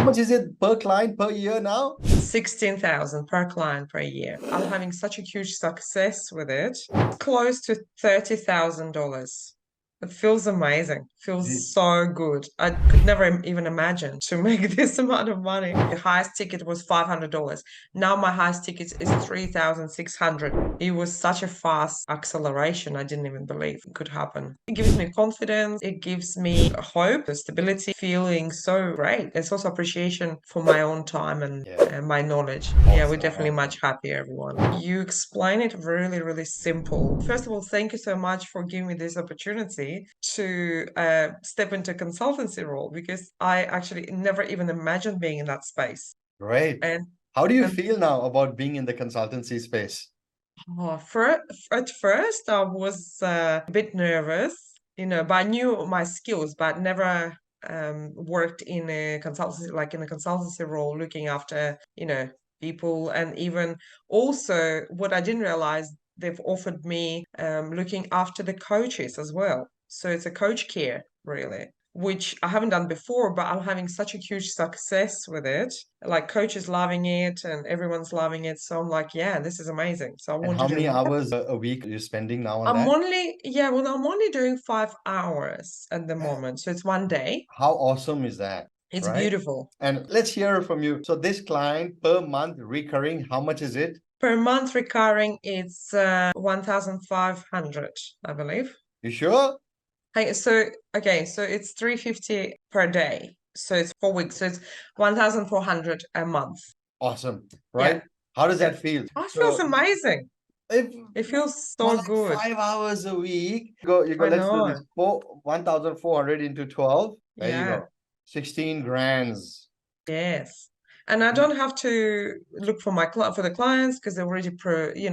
how much is it per client per year now? 16,000 per client per year. I'm having such a huge success with it. Close to $30,000. It feels amazing. Feels so good. I could never even imagine to make this amount of money. The highest ticket was $500. Now my highest ticket is 3,600. It was such a fast acceleration. I didn't even believe it could happen. It gives me confidence. It gives me hope, stability, feeling so great. It's also appreciation for my own time and Yeah. my knowledge. Yeah, we're Awesome, definitely much awesome. happier, everyone. You explain it really, really simple. First of all, thank you so much for giving me this opportunity to step into consultancy role because I actually never even imagined being in that space. Great. And How do you and feel now about being in the consultancy space? at first I was a bit nervous, but I knew my skills, but never worked in a consultancy, like in a consultancy role, looking after, people. And even also what I didn't realize, they've offered me looking after the coaches as well. So it's a coach care, really, which I haven't done before, but I'm having such a huge success with it. Like coaches loving it and everyone's loving it. So I'm like, yeah, this is amazing. So I And want to how do many more. hours a week are you spending now on I'm that? only, yeah, well, I'm only doing 5 hours at the moment. So it's one day. How awesome is that, It's right? beautiful. And let's hear from you. So this client per month recurring, how much is it? Per month recurring, it's 1,500, I believe. You sure? Hey, so it's 350 per day. So it's 4 weeks. So it's 1,400 a month. Awesome, right? Yeah, How does yeah. that feel? Oh, it feels So amazing. if It feels for so like good. 5 hours a week, you go, I let's do this. know. 1,400 into 12. There you Yeah. go. 16 grands. Yes. And I don't have to look for for the clients because they're already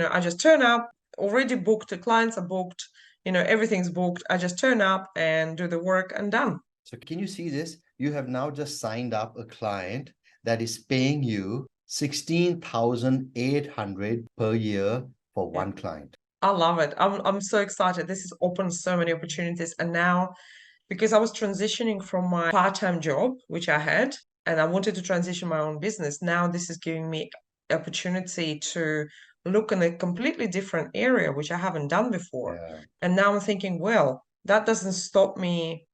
I just turn up, already booked, the clients are booked, everything's booked. I just turn up and do the work and done. So can you see this? You have now just signed up a client that is paying you 16,800 per year for Yeah. one client. I love it. I'm so excited. This has opened so many opportunities. And now, because I was transitioning from my part-time job, which I had, and I wanted to transition my own business, now this is giving me opportunity to look in a completely different area, which I haven't done before. Yeah. And now I'm thinking, well, that doesn't stop me,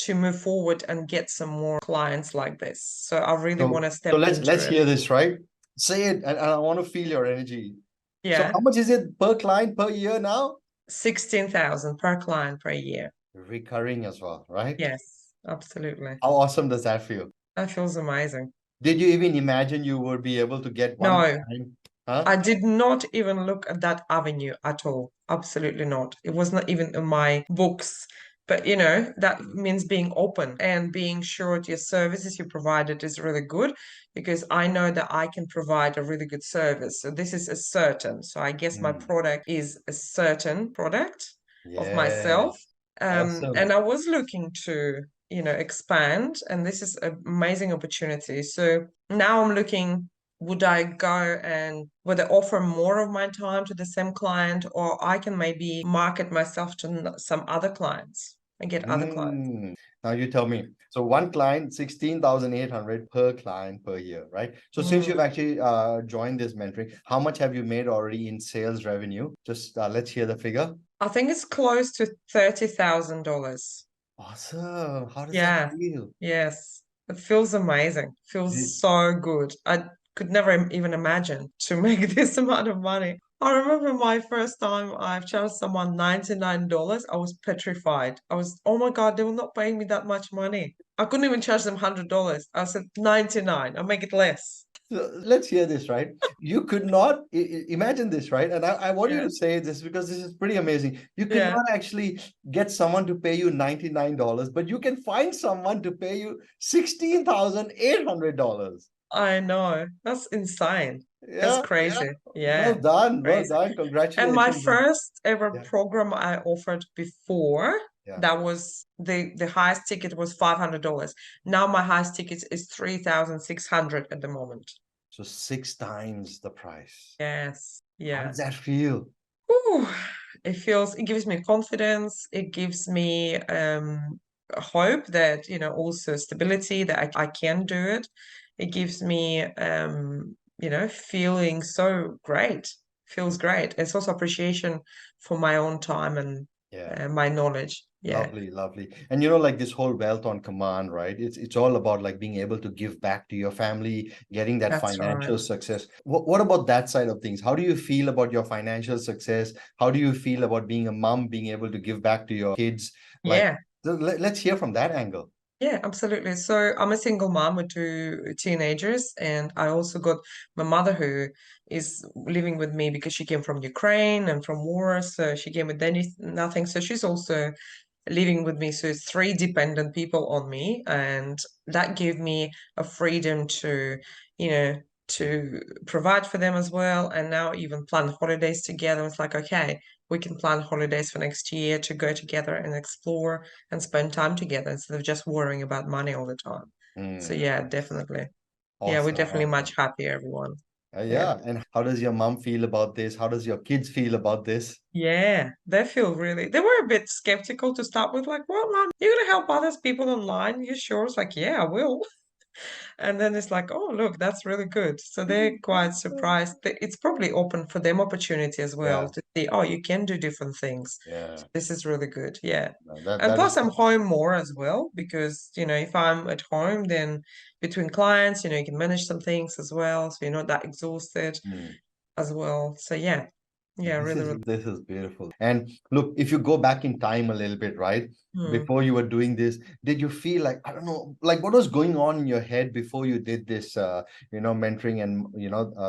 to move forward and get some more clients like this. So I really want So to so step let's into it. hear this, right? Say it, and I want to feel your energy. So how Yeah. much is it per client per year now? 16,000 per client per year. Recurring as well, right? Yes, absolutely. How awesome does that feel? That feels amazing. Did you even imagine you would be able to get one No, client? Huh? I did not even look at that avenue at all. Absolutely not. It was not even in my books. But that means being open and being sure that your services you provided is really good because I know that I can provide a really good service. So this is a certain. So I guess my Hmm. product is a certain product of Yeah. myself. And Awesome. I was looking to, expand, and this is an amazing opportunity. So now I'm looking, would I go and would I offer more of my time to the same client, or I can maybe market myself to some other clients and get other clients? Now you tell me. So one client, 16,800 per client per year, right? So since you've Mm. actually joined this mentoring, how much have you made already in sales revenue? Just let's hear the figure. I think it's close to $30,000. Awesome. How does that Yeah, feel? yes. It feels amazing. Feels so good. I could never even imagine to make this amount of money. I remember my first time I've charged someone $99. I was petrified. I was, oh my God, they were not paying me that much money. I couldn't even charge them $100. I said 99. I'll make it less. So let's hear this, right? You could not imagine this, right? And I want you Yeah. to say this because this is pretty amazing. You could Yeah. not actually get someone to pay you $99, but you can find someone to pay you $16,800. I know. That's insane. That's Yeah. crazy. Well Yeah. done. Well Crazy. done. And my Congratulations. first ever Yeah. program I offered before, Yeah. that was the highest ticket was $500. Now my highest ticket is 3,600 at the moment. So 6 times the price. Yes. How Yeah. does that feel? Whew. It gives me confidence. It gives me hope that, also stability that I can do it. It gives me, feeling so great. Feels great. It's also appreciation for my own time and Yeah. my knowledge. Yeah, Lovely, lovely. And you know, like this whole wealth on command, right? It's all about like being able to give back to your family, getting that that's right. financial success. What about that side of things? How do you feel about your financial success? How do you feel about being a mom, being able to give back to your kids? Like, Yeah. let's hear from that angle. Yeah, absolutely. So I'm a single mom with two teenagers, and I also got my mother who is living with me because she came from Ukraine and from war. So she came with nothing. So she's also living with me. So it's three dependent people on me, and that gave me a freedom to, you know, to provide for them as well. And now even plan holidays together. It's like, okay, we can plan holidays for next year to go together and explore and spend time together instead of just worrying about money all the time. So yeah, Nice. definitely. Yeah, we're Awesome, definitely much awesome. happier, everyone. Yeah. Yeah. And how does your mom feel about this? How does your kids feel about this? Yeah, they were a bit skeptical to start with, like, what, mom, you're gonna help others people online? You sure? It's like, yeah, I will. And then it's like, oh, look, that's really good. So they're quite surprised. It's probably open for them opportunity as well Yeah, to see, oh, you can do different things. yeah. So this is really good. Yeah. No, that And that plus, is I'm home more as well because, if I'm at home, then between clients, you can manage some things as well. So you're not that exhausted Hmm. as well. So yeah, yeah, This really, is really. this is beautiful. And look, if you go back in time a little bit, right? Hmm. Before you were doing this, did you feel like, I don't know, like what was going on in your head before you did this mentoring and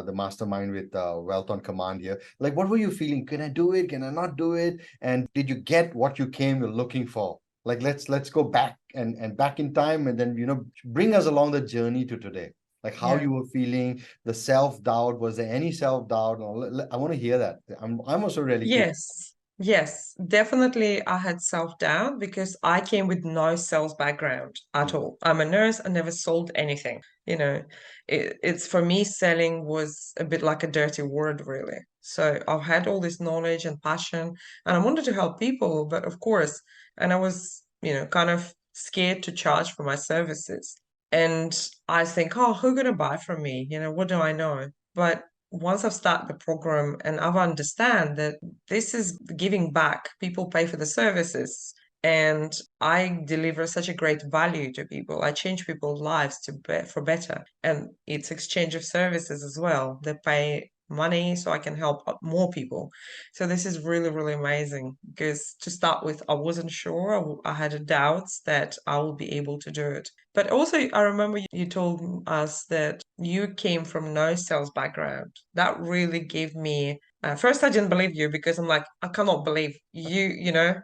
the mastermind with Wealth on Command here? Like what were you feeling? Can I do it? Can I not do it? And did you get what you came looking for? Like let's go back and back in time and then bring us along the journey to today. Like how Yeah. you were feeling, the self-doubt. Was there any self-doubt? I want to hear that. I'm also really curious. Yes, yes, definitely. I had self-doubt because I came with no sales background at Mm, all. I'm a nurse. I never sold anything. It's for me, selling was a bit like a dirty word, really. So I've had all this knowledge and passion, and I wanted to help people, but of course, and I was, kind of scared to charge for my services. And I think, oh, who gonna buy from me? What do I know? But once I've started the program and I've understand that this is giving back, people pay for the services, and I deliver such a great value to people. I change people's lives for better, and it's exchange of services as well. They pay money so I can help more people. So this is really, really amazing because to start with, I wasn't sure. I had doubts that I will be able to do it. But also, I remember you told us that you came from no sales background. That really gave me. First, I didn't believe you because I'm like, I cannot believe you.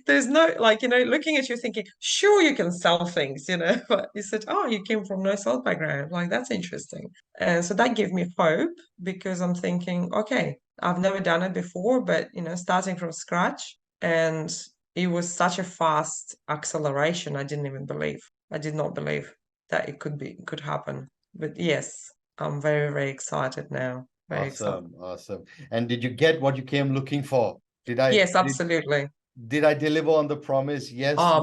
There's no, like, looking at you thinking, sure, you can sell things, But you said, oh, you came from no sales background. Like, that's interesting. And so that gave me hope because I'm thinking, okay, I've never done it before, but, starting from scratch. And it was such a fast acceleration. I didn't even believe. I did not believe that it could happen. But yes, I'm very, very excited now. Very excited. awesome, awesome. And did you get what you came looking for? Did I Yes, did absolutely. did I deliver on the promise? Yes, no,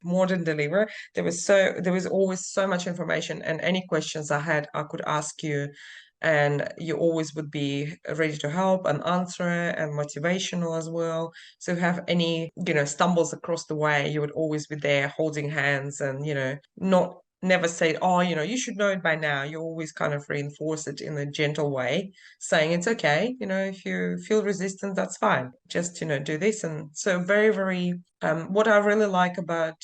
More than deliver. There was always so much information, and any questions I had, I could ask you, and you always would be ready to help and answer it, and motivational as well. So if you have any, stumbles across the way, you would always be there holding hands and, not never say, oh, you should know it by now. You always kind of reinforce it in a gentle way, saying it's okay, if you feel resistant, that's fine. Just, do this. And so very, very what I really like about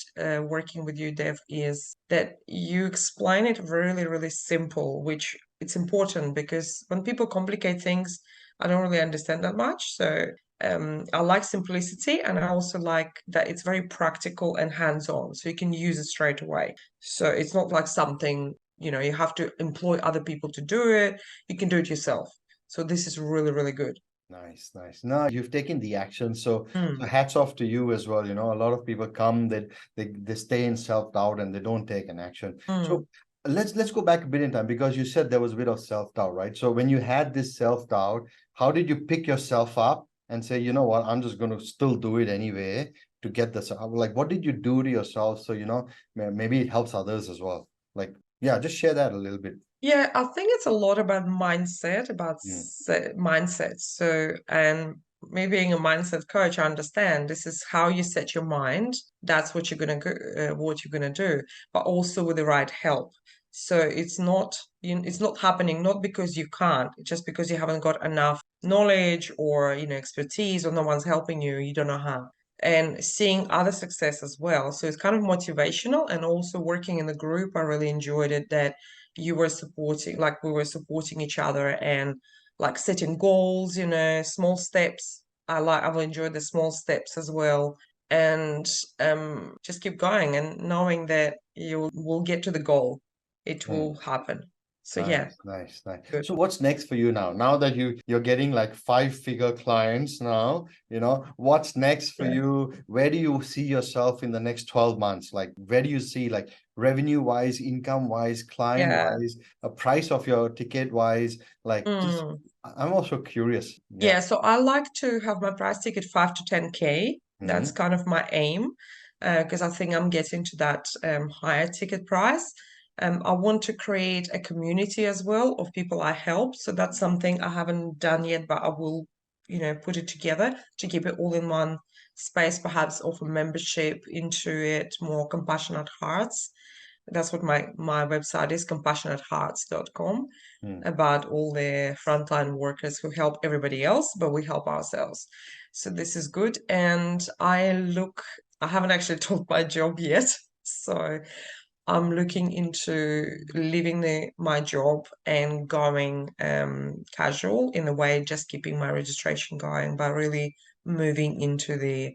working with you, Dev, is that you explain it really, really simple, which it's important because when people complicate things, I don't really understand that much. So I like simplicity, and I also like that it's very practical and hands-on, so you can use it straight away. So it's not like something, you have to employ other people to do it. You can do it yourself. So this is really, really good. nice, nice. No, you've taken the action. So Mm, hats off to you as well. A lot of people come that they stay in self-doubt and they don't take an action. mm. So let's go back a bit in time because you said there was a bit of self-doubt, right? So when you had this self-doubt, how did you pick yourself up and say, you know what, I'm just going to still do it anyway? to get this? Like, what did you do to yourself so, maybe it helps others as well? Like, yeah, just share that a little bit. Yeah, I think it's a lot about mindset, Mm, mindset. So, and me being a mindset coach, I understand this is how you set your mind. That's what you're gonna go, what you're gonna do, but also with the right help. So it's not happening not because you can't, just because you haven't got enough knowledge or expertise, or no one's helping you. You don't know how. And seeing other success as well. So it's kind of motivational, and also working in the group. I really enjoyed it that you were supporting, like we were supporting each other, and like setting goals, small steps. I've enjoyed the small steps as well. And just keep going and knowing that you will get to the goal. It mm. will happen. So yeah, Nice, nice, nice. good. So what's next for you now? Now that you're getting like 5-figure clients now, what's next for Yeah. you? Where do you see yourself in the next 12 months? Like, where do you see, like, revenue wise, income wise, client Yeah. wise, a price of your ticket wise? Like, just Mm. I'm also curious. Yeah. Yeah, so I like to have my price ticket 5 to 10K. That's Hmm. kind of my aim, because I think I'm getting to that higher ticket price. I want to create a community as well of people I help. So that's something I haven't done yet, but I will, put it together to keep it all in one space, perhaps offer membership into it, more compassionate hearts. That's what my website is, compassionatehearts.com, Hmm. about all the frontline workers who help everybody else, but we help ourselves. So this is good. And I haven't actually told my job yet. So I'm looking into leaving my job and going casual, in a way, just keeping my registration going, but really moving into the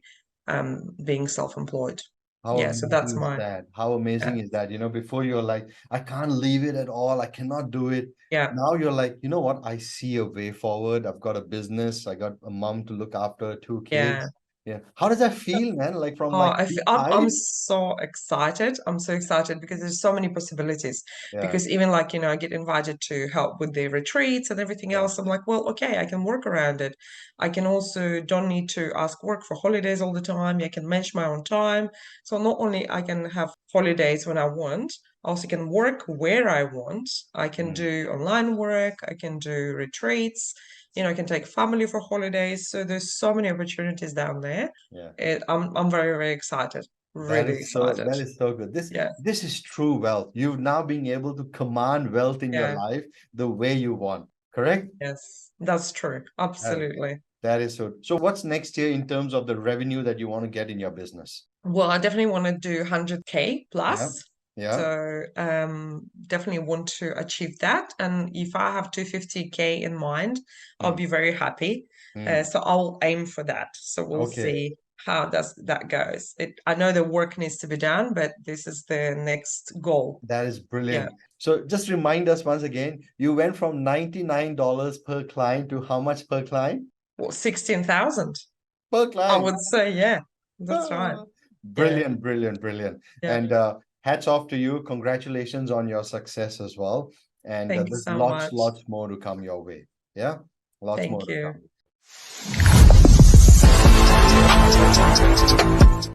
being self-employed. How Yeah, so that's amazing is my, that? How amazing is that? Before you're like, I can't leave it at all. I cannot do it. yeah. Now you're like, you know what? I see a way forward. I've got a business. I got a mom to look after, 2 kids. Yeah. Yeah. How does that feel, man? Like from Oh, like I'm inside? so excited. I'm so excited because there's so many possibilities. Yeah. Because even like, I get invited to help with the retreats and everything Yeah. else. I'm like, well, okay, I can work around it. I can also don't need to ask work for holidays all the time. I can manage my own time. So not only I can have holidays when I want, I also can work where I want. I can Mm, do online work. I can do retreats. I can take family for holidays. So there's so many opportunities down there. yeah. I'm very, very excited. That Really is so excited. that is so good. This Yeah, this is true wealth. You've now being able to command wealth in your yeah, life the way you want. Correct? yes. That's true. That, Absolutely. that is so. So what's next year in terms of the revenue that you want to get in your business? Well, I definitely want to do 100K Yeah. plus. Yeah. So definitely want to achieve that. And if I have 250K in mind, I'll Mm, be very happy. mm. So I'll aim for that. So we'll Okay. see how does that goes. I know the work needs to be done, but this is the next goal. That is Yeah. brilliant. So just remind us once again, you went from $99 per client to how much per client? Well, 16,000. Per I client. would say, yeah, that's right. Ah, Yeah, brilliant, brilliant, brilliant. yeah. And hats off to you. Congratulations on your success as well. And Thank you there's so lots, much. lots more to come your way. Yeah, lots more Thank to you. come.